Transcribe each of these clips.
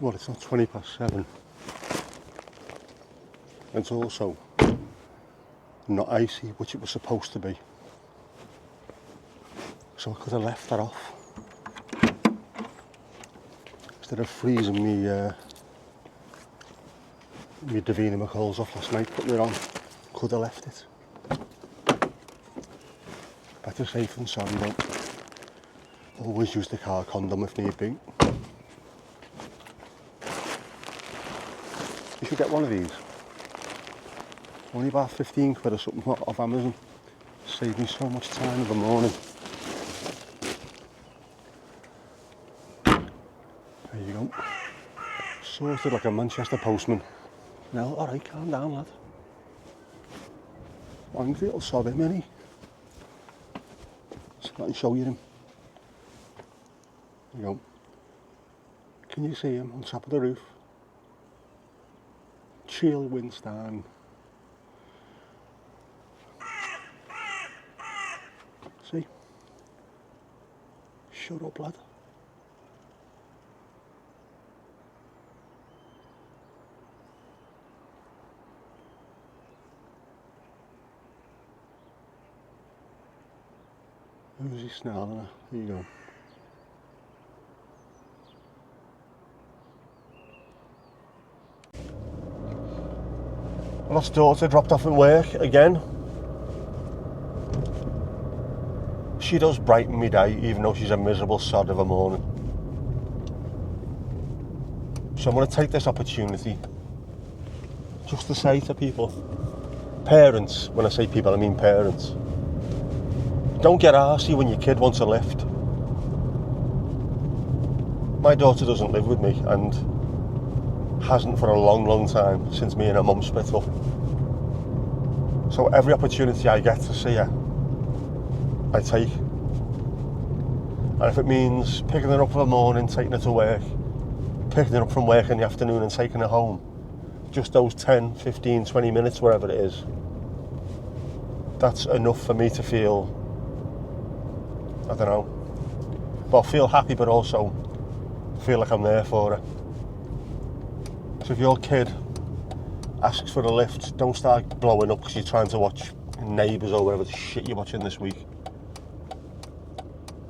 Well, it's not 7:20. It's also not icy, which it was supposed to be. So I could have left that off. Instead of freezing me Davina McCall's off last night, putting it on, could have left it. Better safe than sorry though. Always use the car condom if need be. You should get one of these. Only about 15 quid or something off Amazon. Saved me so much time in the morning. There you go. Sorted like a Manchester postman. Now, alright, calm down, lad. Angry little sod him, innit? So I can show you him. There you go. Can you see him on top of the roof? Chill Winston. See? Shut up, lad. Who's he snarling at? There you go. Lost daughter dropped off at work again. She does brighten me day, even though she's a miserable sod of a morning. So I'm going to take this opportunity just to say to people, parents, when I say people I mean parents, don't get arsey when your kid wants a lift. My daughter doesn't live with me and hasn't for a long time since me and her mum split up. So every opportunity I get to see her, I take. And if it means picking her up for the morning, taking her to work, picking her up from work in the afternoon and taking her home, just those 10, 15, 20 minutes, wherever it is, that's enough for me to feel, I don't know, well, feel happy but also feel like I'm there for her. So if your kid asks for a lift, don't start blowing up because you're trying to watch Neighbours or whatever the shit you're watching this week.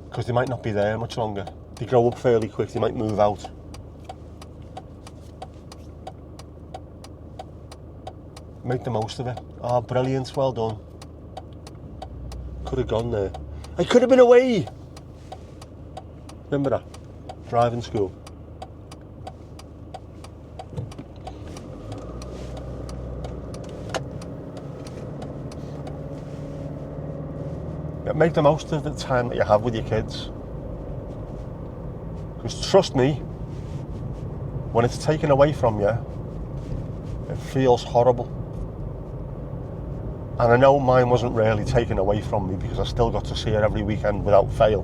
Because they might not be there much longer. They grow up fairly quick, they might move out. Make the most of it. Oh, brilliant, well done. Could have gone there. I could have been away. Remember that? Driving school. Make the most of the time that you have with your kids. Because trust me, when it's taken away from you, it feels horrible. And I know mine wasn't really taken away from me because I still got to see her every weekend without fail.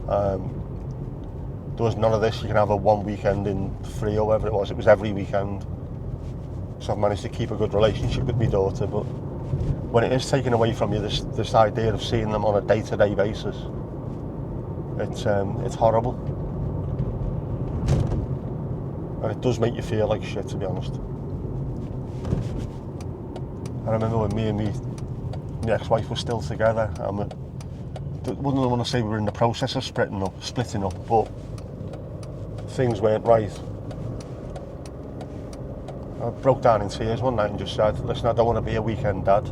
There was none of this, you can have a one weekend in 3 or whatever it was every weekend. So I've managed to keep a good relationship with my daughter, but when it is taken away from you, this idea of seeing them on a day-to-day basis, it's horrible. And it does make you feel like shit, to be honest. I remember when me and my ex-wife were still together, I wouldn't want to say we were in the process of splitting up, but things weren't right. I broke down in tears one night and just said, listen, I don't want to be a weekend dad.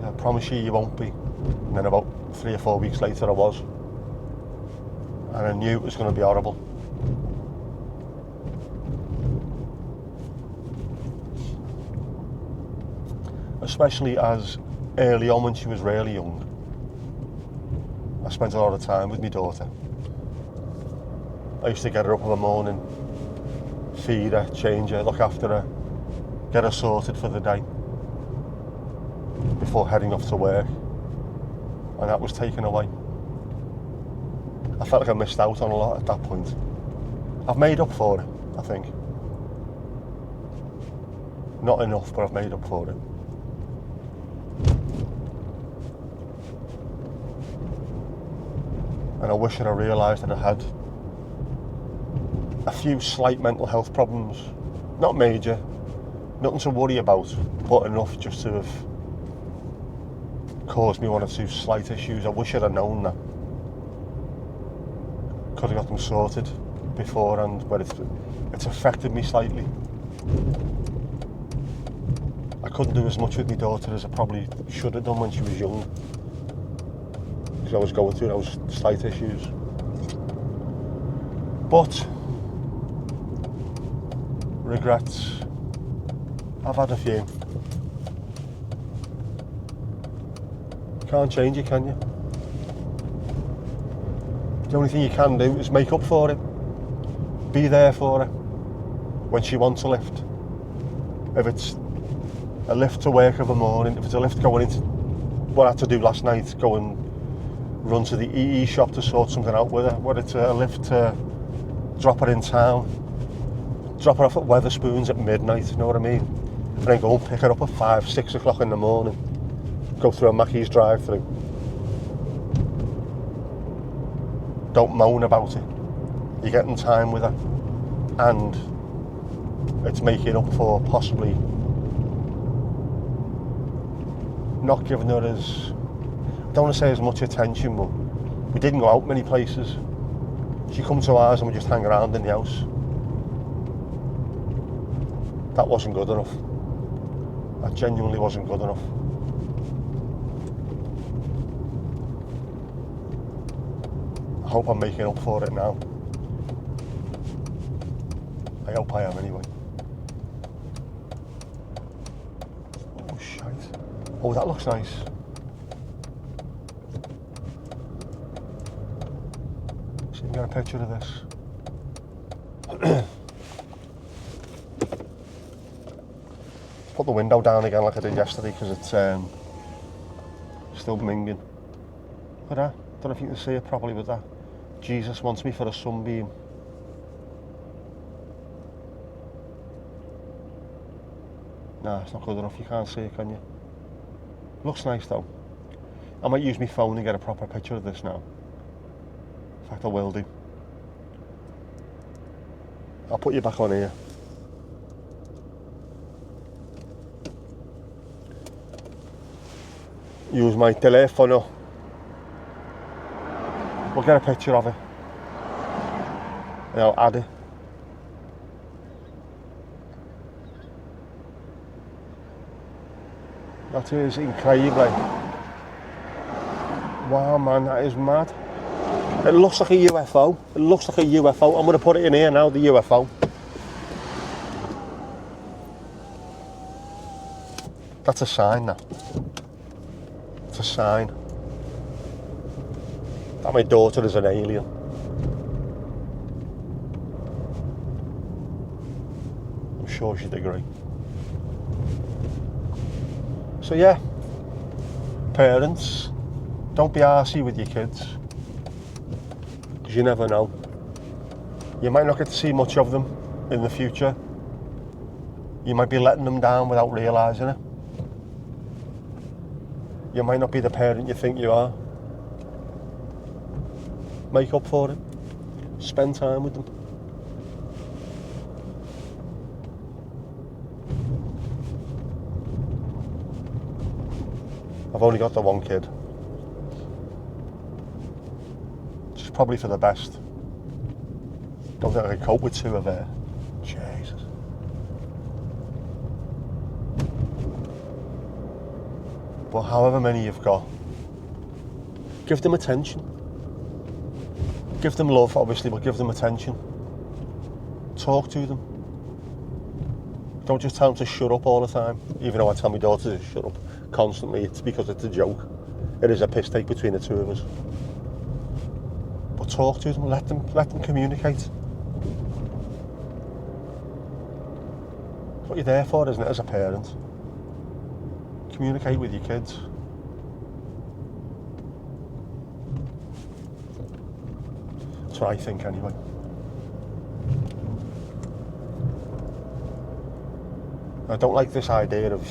I promise you won't be. And then about 3 or 4 weeks later I was. And I knew it was going to be horrible. Especially as early on when she was really young, I spent a lot of time with my daughter. I used to get her up in the morning, feed her, change her, look after her, get her sorted for the day before heading off to work, and that was taken away. I felt like I missed out on a lot at that point. I've made up for it, I think. Not enough, but I've made up for it. And I wish that I realised that I had a few slight mental health problems. Not major, nothing to worry about, but enough just to have caused me one or two slight issues. I wish I'd have known that. Could have got them sorted beforehand, but it's affected me slightly. I couldn't do as much with my daughter as I probably should have done when she was young, because I was going through those slight issues. But regrets, I've had a few. Can't change it, can you? The only thing you can do is make up for it. Be there for her when she wants a lift. If it's a lift to work of a morning, if it's a lift going into what I had to do last night, go and run to the EE shop to sort something out with her, whether it's a lift to drop her in town, drop her off at Weatherspoons at midnight, you know what I mean? And then go and pick her up at 5, 6 o'clock in the morning, go through a Mackey's drive-through. Don't moan about it. You're getting time with her, and it's making up for possibly not giving her as, I don't want to say as much attention, but we didn't go out many places. She come to ours and we just hang around in the house. That wasn't good enough. That genuinely wasn't good enough. I hope I'm making up for it now. I hope I am anyway. Oh shite. Oh, that looks nice. See if we can get a picture of this. Put the window down again like I did yesterday because it's still minging. Look at that. Don't know if you can see it properly with that. Jesus wants me for a sunbeam. Nah, it's not good enough. You can't see it, can you? Looks nice though. I might use my phone and get a proper picture of this now. In fact, I will do. I'll put you back on here. Use my telephone. We'll get a picture of it. And I'll add it. That is incredible. Wow, man, that is mad. It looks like a UFO. It looks like a UFO. I'm going to put it in here now, the UFO. That's a sign now. It's a sign that my daughter is an alien. I'm sure she'd agree. So yeah, parents, don't be arsey with your kids, because you never know. You might not get to see much of them in the future. You might be letting them down without realising it. You might not be the parent you think you are. Make up for it. Spend time with them. I've only got the one kid. Which is probably for the best. Don't think I can cope with two of her. Jesus. But however many you've got, give them attention. Give them love, obviously, but give them attention. Talk to them. Don't just tell them to shut up all the time. Even though I tell my daughter to shut up constantly, it's because it's a joke. It is a piss take between the two of us. But talk to them, let them communicate. It's what you're there for, isn't it, as a parent? Communicate with your kids. That's what I think anyway. I don't like this idea of,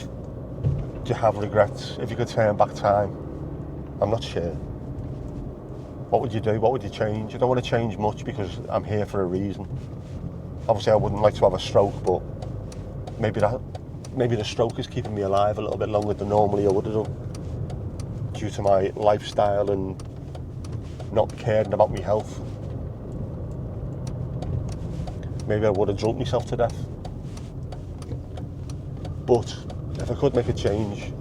do you have regrets? If you could turn back time, I'm not sure. What would you do? What would you change? I don't want to change much because I'm here for a reason. Obviously I wouldn't like to have a stroke, but maybe the stroke is keeping me alive a little bit longer than normally I would have done, due to my lifestyle and not caring about my health. Maybe I would have drunk myself to death. But if I could make a change,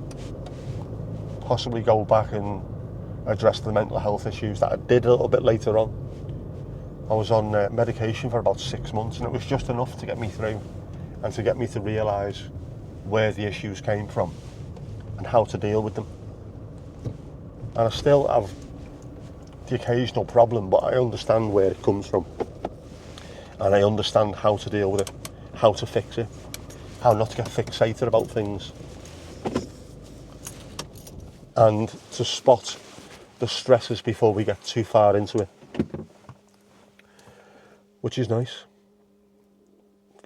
possibly go back and address the mental health issues that I did a little bit later on. I was on medication for about 6 months, and it was just enough to get me through and to get me to realise where the issues came from and how to deal with them. And I still have the occasional problem, but I understand where it comes from, and I understand how to deal with it, how to fix it, how not to get fixated about things, and to spot the stresses before we get too far into it, which is nice.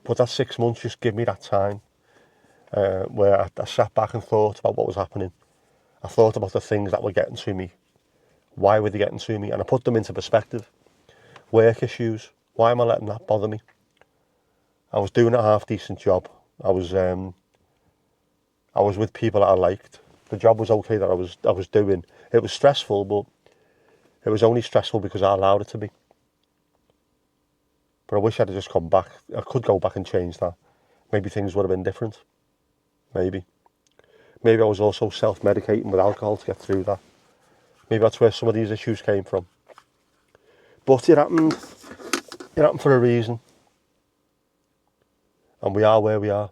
But that 6 months just gave me that time where I sat back and thought about what was happening. I thought about the things that were getting to me. Why were they getting to me? And I put them into perspective. Work issues. Why am I letting that bother me? I was doing a half-decent job. I was with people that I liked. The job was okay that I was doing. It was stressful, but it was only stressful because I allowed it to be. But I wish I'd have just come back. I could go back and change that. Maybe things would have been different. Maybe I was also self-medicating with alcohol to get through that. Maybe that's where some of these issues came from. But it happened for a reason. And we are where we are.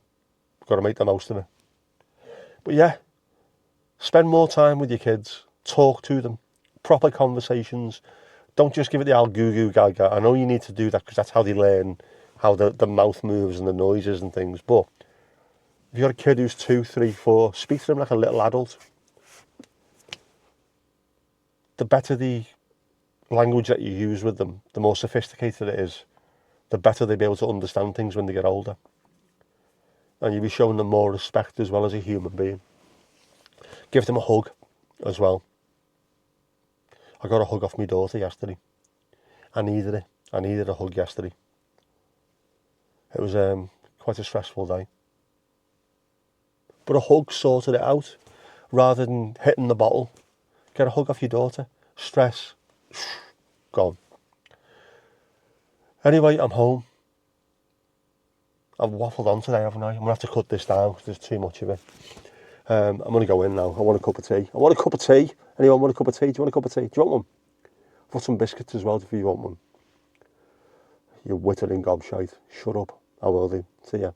We've got to make the most of it. But yeah, spend more time with your kids. Talk to them. Proper conversations. Don't just give it the old goo gaga. I know you need to do that because that's how they learn how the mouth moves and the noises and things. But if you've got a kid who's 2, 3, 4, speak to them like a little adult. The better the language that you use with them, the more sophisticated it is, the better they'll be able to understand things when they get older. And you'll be showing them more respect as well as a human being. Give them a hug as well. I got a hug off my daughter yesterday. I needed it. I needed a hug yesterday. It was quite a stressful day. But a hug sorted it out. Rather than hitting the bottle, get a hug off your daughter. Stress, gone. Anyway, I'm home. I've waffled on today, haven't I? I'm going to have to cut this down because there's too much of it. I'm going to go in now. I want a cup of tea. Anyone want a cup of tea? Do you want a cup of tea? Do you want one? I've got some biscuits as well if you want one. You wittering gobshite. Shut up. I will do. See ya.